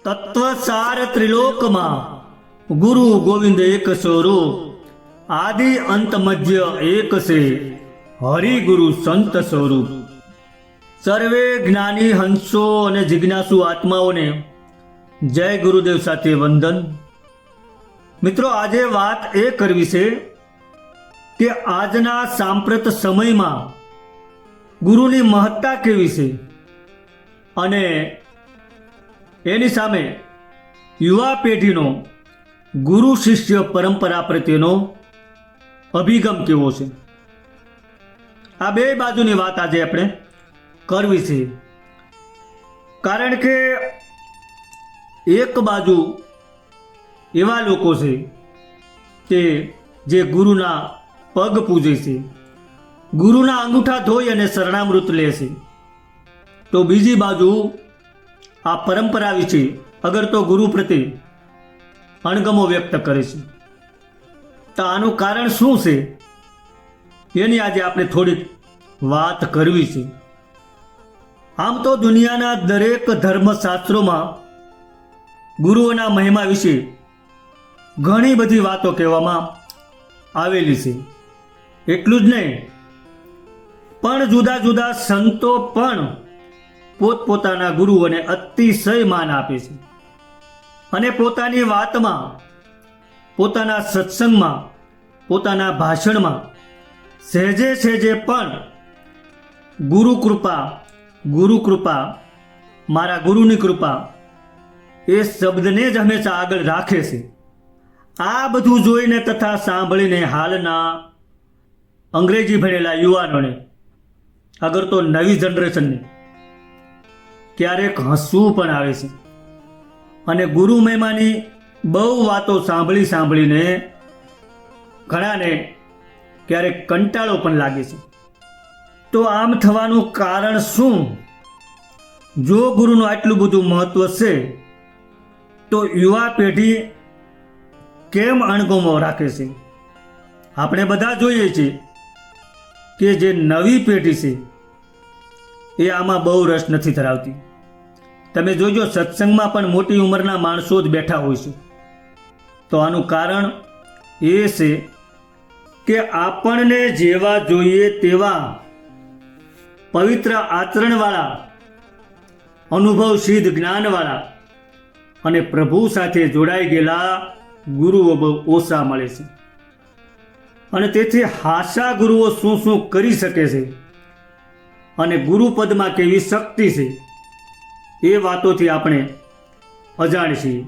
તત્વસાર ત્રિલોકમાં ગુરુ ગોવિંદ એક સ્વરૂપ, આદિ અંત મધ્ય એક છે, હરિ ગુરુ સંત સ્વરૂપ. સર્વે જ્ઞાની હંસો અને જિજ્ઞાસુ આત્માઓને જય ગુરુદેવ સાથે વંદન. મિત્રો, આજે વાત એ કરવી છે કે આજના સાંપ્રત સમયમાં ગુરુની મહત્તા કેવી છે અને એની સામે યુવા પેઢીનો ગુરુ શિષ્ય પરંપરા પ્રત્યેનો અભિગમ કેવો છે. આ બે બાજુની વાત આજે આપણે કરવી છે. કારણ કે એક બાજુ એવા લોકો છે કે જે ગુરુના પગ પૂજે છે, ગુરુના અંગૂઠા ધોઈ અને શરણામૃત લે છે, તો બીજી બાજુ આ પરંપરા વિશે અગર તો ગુરુ પ્રત્યે અણગમો વ્યક્ત કરે છે. તો આનું કારણ શું છે એની આજે આપણે થોડીક વાત કરવી છે. આમ તો દુનિયાના દરેક ધર્મશાસ્ત્રોમાં ગુરુઓના મહિમા વિશે ઘણી બધી વાતો કહેવામાં આવેલી છે. એટલું જ નહીં, પણ જુદા જુદા સંતો પણ પોતપોતાના ગુરુઓને અતિશય માન આપે છે અને પોતાની વાતમાં, પોતાના સત્સંગમાં, પોતાના ભાષણમાં સહેજે સહેજે પણ ગુરુ કૃપા, મારા ગુરુની કૃપા એ શબ્દને જ હંમેશા આગળ રાખે છે. આ બધું જોઈને તથા સાંભળીને હાલના અંગ્રેજી ભણેલા યુવાનોને, અગર તો નવી જનરેશનને ક્યારેક હસવું પણ આવે છે અને ગુરુ મહિમાની બહુ વાતો સાંભળીને ઘણાને ક્યારેક કંટાળો પણ લાગે છે. તો આમ થવાનું કારણ શું? જો ગુરુનું આટલું બધું મહત્વ છે તો યુવા પેઢી કેમ અણગમો રાખે છે? આપણે બધા જોઈએ છીએ કે જે નવી પેઢી છે એ આમાં બહુ રસ નથી ધરાવતી. તમે જોજો, સત્સંગમાં પણ મોટી ઉંમરના માણસો જ બેઠા હોય છે. તો આનું કારણ એ છે કે આપણને જેવા જોઈએ તેવા પવિત્ર આચરણવાળા, અનુભવ સિદ્ધ જ્ઞાનવાળા અને પ્રભુ સાથે જોડાઈ ગયેલા ગુરુઓ બહુ ઓછા મળે છે. અને તેથી હાસા ગુરુઓ શું શું કરી શકે છે અને ગુરુપદમાં કેવી શક્તિ છે એ વાતોથી આપણે અજાણ છીએ.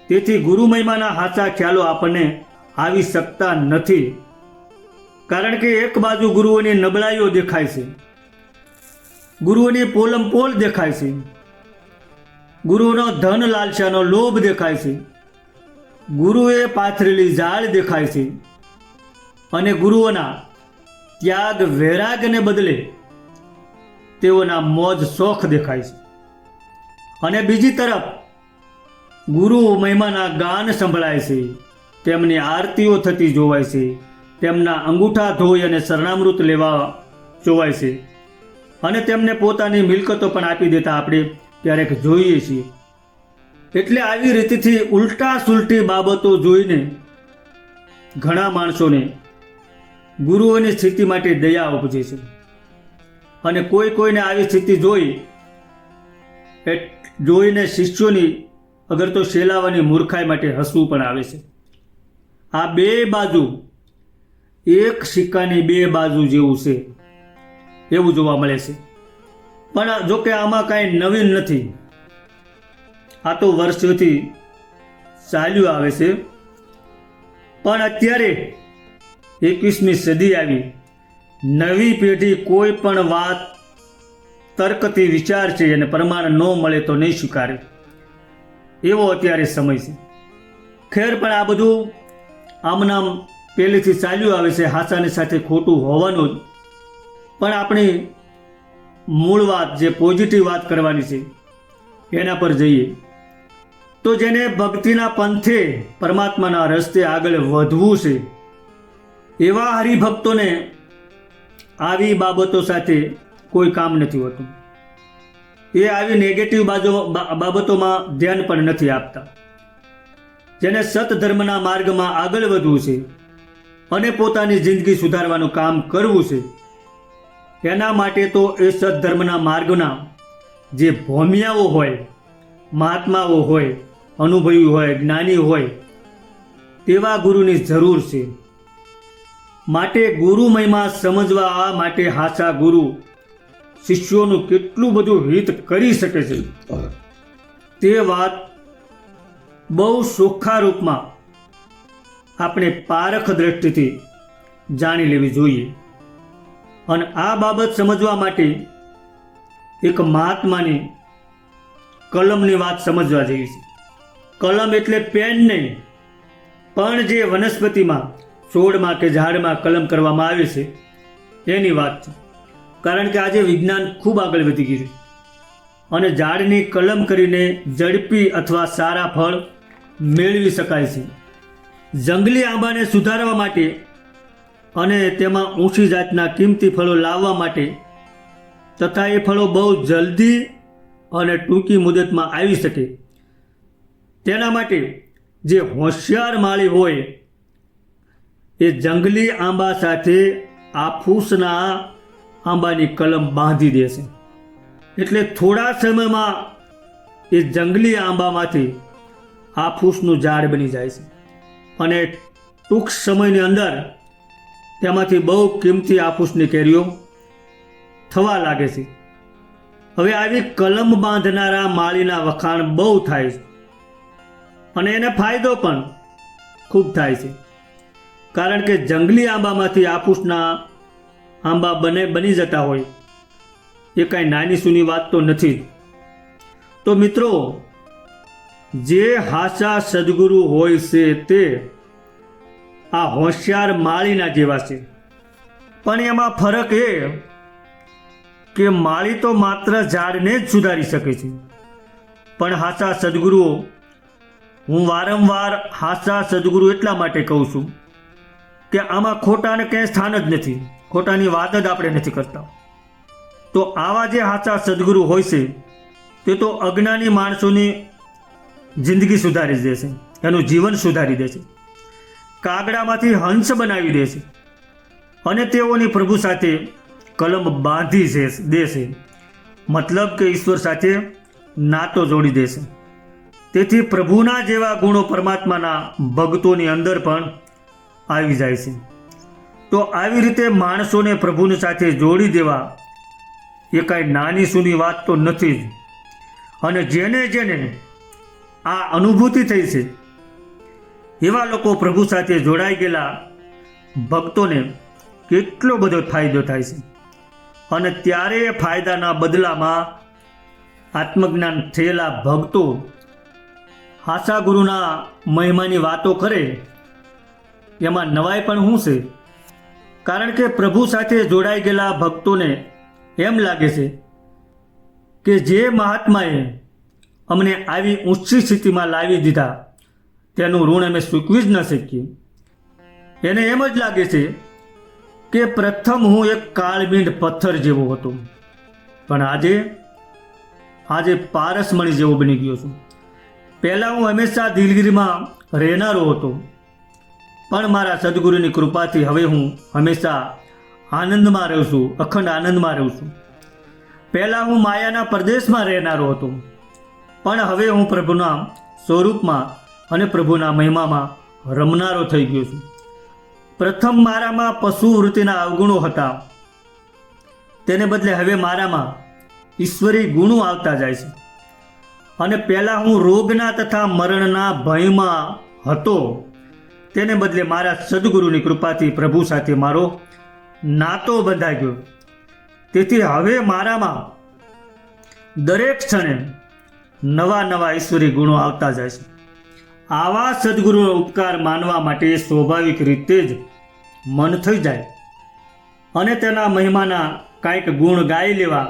તેથી ગુરુ મહિમાના હાચા ખ્યાલો આપણને આવી શકતા નથી. કારણ કે એક બાજુ ગુરુઓની નબળાઈઓ દેખાય છે, ગુરુઓની પોલમપોલ દેખાય છે, ગુરુનો ધન લાલસાનો લોભ દેખાય છે, ગુરુએ પાથરેલી ઝાડ દેખાય છે અને ગુરુઓના ત્યાગ વૈરાગને બદલે તેઓના મોજ શોખ દેખાય છે. અને બીજી તરફ ગુરુ મહિમાના ગાન સંભળાય છે, તેમની આરતીઓ થતી જોવાય છે, તેમના અંગૂઠા ધોઈ અને શરણામૃત લેવા જોવાય છે અને તેમને પોતાની મિલકતો પણ આપી દેતા આપણે ક્યારેક જોઈએ છીએ. એટલે આવી રીતથી ઉલટા સુલટી બાબતો જોઈને ઘણા માણસોને ગુરુઓની સ્થિતિ માટે દયા ઉપજે છે અને કોઈને આવી સ્થિતિ જોઈને શિષ્યોની અગર તો શેલાવાની મૂર્ખાઈ માટે હસવું પણ આવે છે. આ બે બાજુ, એક સિક્કાની બે બાજુ જેવું છે એવું જોવા મળે છે. પણ જો કે આમાં કાંઈ નવીન નથી. આ તો વર્ષોથી ચાલ્યું આવે છે. પણ અત્યારે 21મી સદી આવી, નવી પેઢી કોઈ પણ વાત તર્કથી વિચાર છે અને પ્રમાણ ન મળે તો નહીં સ્વીકારે, એવો અત્યારે સમય છે. ખેર, પણ આ બધું આમનામ પહેલેથી ચાલ્યું આવે છે, હાસાની સાથે ખોટું હોવાનું જ. પણ આપણી મૂળ વાત, જે પોઝિટિવ વાત કરવાની છે એના પર જઈએ તો જેને ભક્તિના પંથે પરમાત્માના રસ્તે આગળ વધવું છે એવા હરિભક્તોને આવી બાબતો સાથે કોઈ કામ નથી હોતું. એ આવી નેગેટિવ બાબતોમાં ધ્યાન પણ નથી આપતા. જેને સતધર્મના માર્ગમાં આગળ વધવું છે અને પોતાની જિંદગી સુધારવાનું કામ કરવું છે, એના માટે તો એ સતધર્મના માર્ગના જે ભોમિયાઓ હોય, મહાત્માઓ હોય, અનુભવી હોય, જ્ઞાની હોય, તેવા ગુરુની જરૂર છે. માટે ગુરુ મહિમા સમજવા માટે હાચા ગુરુ શિષ્યોનું કેટલું બધું હિત કરી શકે છે, તે વાત બહુ ચોખ્ખા રૂપમાં આપણે પારખ દ્રષ્ટિથી જાણી લેવી જોઈએ. અને આ બાબત સમજવા માટે એક મહાત્માની કલમની વાત સમજવા જેવી છે. કલમ એટલે પેન નહીં, પણ જે વનસ્પતિમાં, છોડમાં કે ઝાડમાં કલમ કરવામાં આવે છે એની વાત છે. કારણ કે આજે વિજ્ઞાન ખૂબ આગળ વધી ગયું છે અને ઝાડની કલમ કરીને ઝડપી અથવા સારા ફળ મેળવી શકાય છે. જંગલી આંબાને સુધારવા માટે અને તેમાં ઊંચી જાતના કિંમતી ફળો લાવવા માટે તથા એ ફળો બહુ જલ્દી અને ટૂંકી મુદતમાં આવી શકે તેના માટે જે હોશિયાર માળી હોય એ જંગલી આંબા સાથે આફૂસના આંબાની કલમ બાંધી દેશે. એટલે થોડા સમયમાં એ જંગલી આંબામાંથી આફૂસનું ઝાડ બની જાય છે અને ટૂંક સમયની અંદર તેમાંથી બહુ કિંમતી આફૂસની કેરીઓ થવા લાગે છે. હવે આવી કલમ બાંધનારા માળીના વખાણ બહુ થાય છે અને એને ફાયદો પણ ખૂબ થાય છે. કારણ કે જંગલી આંબામાંથી આફૂસના આંબા બની જતા હોય એ કાંઈ નાની સૂની વાત તો નથી. તો મિત્રો, જે હાચા સદગુરુ હોય છે તે આ હોશિયાર માળીના જેવા છે. પણ એમાં ફરક એ કે માળી તો માત્ર ઝાડને જ સુધારી શકે છે, પણ હાચા સદગુરુઓ, હું વારંવાર હાચા સદગુરુ એટલા માટે કહું છું કે આમાં ખોટાને ક્યાંય સ્થાન જ નથી, ખોટાની વાત જ આપણે નથી કરતા. તો આવા જે હાચા સદગુરુ હોય છે તે તો અજ્ઞાની માણસોની જિંદગી સુધારી દેશે, એનું જીવન સુધારી દેશે, કાગડામાંથી હંસ બનાવી દેશે અને તેઓની પ્રભુ સાથે કલમ બાંધી દેશે. મતલબ કે ઈશ્વર સાથે નાતો જોડી દેશે. તેથી પ્રભુના જેવા ગુણો પરમાત્માના ભક્તોની અંદર પણ આવી જાય છે. તો આવી રીતે માણસોને પ્રભુની સાથે જોડી દેવા એ કાંઈ નાની સૂની વાત તો નથી જ. અને જેને આ અનુભૂતિ થઈ છે એવા લોકો પ્રભુ સાથે જોડાઈ ગયેલા ભક્તોને કેટલો બધો ફાયદો થાય છે. અને ત્યારે એ ફાયદાના બદલામાં આત્મજ્ઞાન થયેલા ભક્તો હાચા ગુરુના મહિમાની વાતો કરે એમાં નવાઈ પણ શું છે? કારણ કે પ્રભુ સાથે જોડાઈ ગયેલા ભક્તોને એમ લાગે છે કે જે મહાત્માએ અમને આવી ઊંચી સ્થિતિમાં લાવી દીધા તેનું ઋણ અમે ચૂકવી જ ન શકીએ. એને એમ જ લાગે છે કે પ્રથમ હું એક કાળમીંડ પથ્થર જેવો હતો, પણ આજે પારસમણી જેવો બની ગયો છું. પહેલાં હું હંમેશા દિલગીરીમાં રહેનારો હતો, પણ મારા સદગુરુની કૃપાથી હવે હું હંમેશા આનંદમાં રહું છું, અખંડ આનંદમાં રહું છું. પહેલાં હું માયાના પ્રદેશમાં રહેનારો હતો, પણ હવે હું પ્રભુના સ્વરૂપમાં અને પ્રભુના મહિમામાં રમનારો થઈ ગયો છું. પ્રથમ મારામાં પશુ વૃત્તિના અવગુણો હતા, તેને બદલે હવે મારામાં ઈશ્વરી ગુણો આવતા જાય છે. અને પહેલાં હું રોગના તથા મરણના ભયમાં હતો, તેને બદલે મારા સદગુરુની કૃપાથી પ્રભુ સાથે મારો નાતો બંધાઈ ગયો. તેથી હવે મારામાં દરેક ક્ષણે નવા ઈશ્વરી ગુણો આવતા જાય છે. આવા સદગુરુનો ઉપકાર માનવા માટે સ્વાભાવિક રીતે જ મન થઈ જાય અને તેના મહિમાના કાંઈક ગુણ ગાઈ લેવા.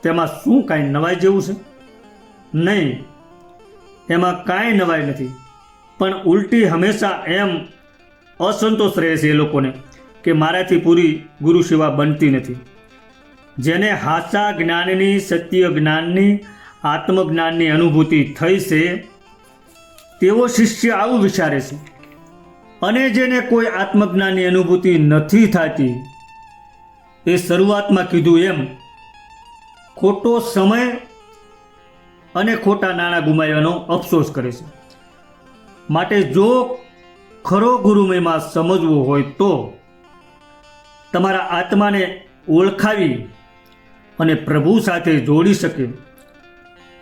તેમાં શું કાંઈ નવાઈ જેવું છે? નહીં, એમાં કાંઈ નવાઈ નથી. પણ ઉલટી હંમેશા એમ અસંતોષ રહે છે એ લોકોને કે મારાથી પૂરી ગુરુ સેવા બનતી નથી. જેને હાચા જ્ઞાનની, સત્ય જ્ઞાનની, આત્મજ્ઞાનની અનુભૂતિ થઈ છે તેવો શિષ્ય આવું વિચારે છે. અને જેને કોઈ આત્મજ્ઞાનની અનુભૂતિ નથી થતી એ શરૂઆતમાં કીધું એમ ખોટો સમય અને ખોટા નાણાં ગુમાવવાનો અફસોસ કરે છે. માટે જો ખરો ગુરુમયમાં સમજવું હોય તો તમારા આત્માને ઓળખાવી અને પ્રભુ સાથે જોડી શકે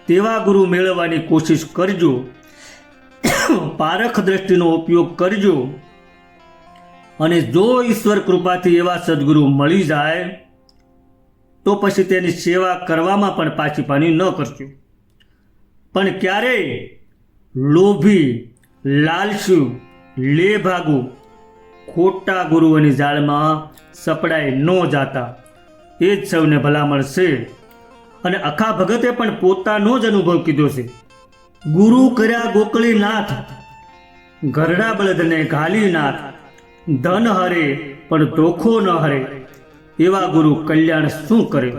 તેવા ગુરુ મેળવવાની કોશિશ કરજો. પારખ દ્રષ્ટિનો ઉપયોગ કરજો. અને જો ઈશ્વર કૃપાથી એવા સદગુરુ મળી જાય તો પછી તેની સેવા કરવામાં પણ પાછીપાની ન કરજો. પણ ક્યારેય લોભી, લાલચુ, લેભાગુ, ખોટા ગુરુઓની જાળમાં સપડાઈ ન જાતા. એ જ સૌને ભલામણ છે. અને અખા ભગતે પણ પોતાનો જ અનુભવ કીધો છે. ગુરુ કર્યા ગોકળીનાથ, ઘરડા બળદને ઘાલીનાથ, ધન હરે પણ ધોખો ન હરે, એવા ગુરુ કલ્યાણ શું કરે.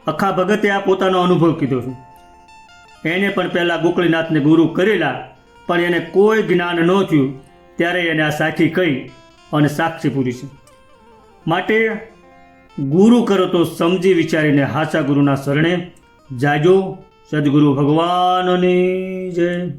અખા ભગતે આ પોતાનો અનુભવ કીધો છે. એને પણ પહેલાં ગોકળીનાથને ગુરુ કરેલા, પણ એને કોઈ જ્ઞાન ન થયું ત્યારે એને આ સાખી કહી અને સાક્ષી પૂરી છે. માટે ગુરુ કરો તો સમજી વિચારીને હાચા ગુરુના શરણે જાજો. સદગુરુ ભગવાનની જય.